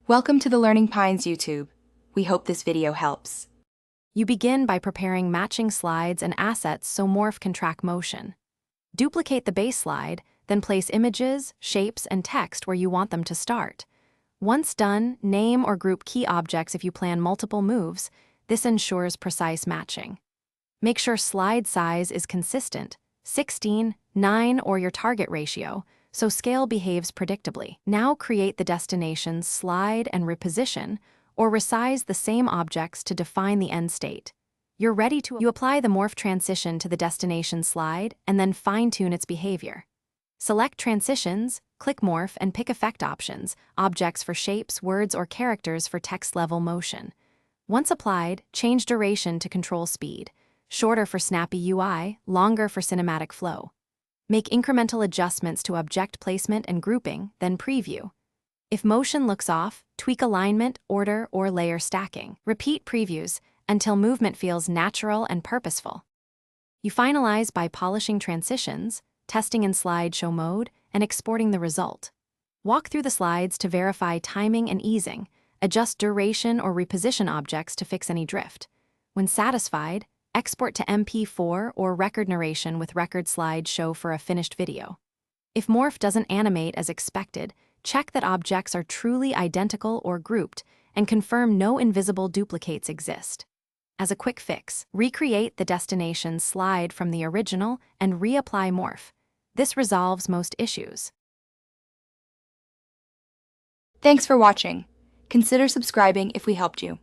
Welcome to the Learning Pines YouTube. We hope this video helps. You begin by preparing matching slides and assets so Morph can track motion. Duplicate the base slide, then place images, shapes, and text where you want them to start. Once done, name or group key objects if you plan multiple moves. This ensures precise matching. Make sure slide size is consistent, 16:9 or your target ratio, so scale behaves predictably. Now create the destinations slide and reposition, or resize the same objects to define the end state. You apply the morph transition to the destination slide and then fine-tune its behavior. Select transitions, click morph, and pick effect options, objects for shapes, words, or characters for text-level motion. Once applied, change duration to control speed, shorter for snappy UI, longer for cinematic flow. Make incremental adjustments to object placement and grouping, then preview. If motion looks off, tweak alignment, order, or layer stacking. Repeat previews until movement feels natural and purposeful. You finalize by polishing transitions, testing in slideshow mode, and exporting the result. Walk through the slides to verify timing and easing, adjust duration or reposition objects to fix any drift. When satisfied, export to MP4 or record narration with record slide show for a finished video. If Morph doesn't animate as expected, check that objects are truly identical or grouped and confirm no invisible duplicates exist. As a quick fix, recreate the destination slide from the original and reapply Morph. This resolves most issues. Thanks for watching. Consider subscribing if we helped you.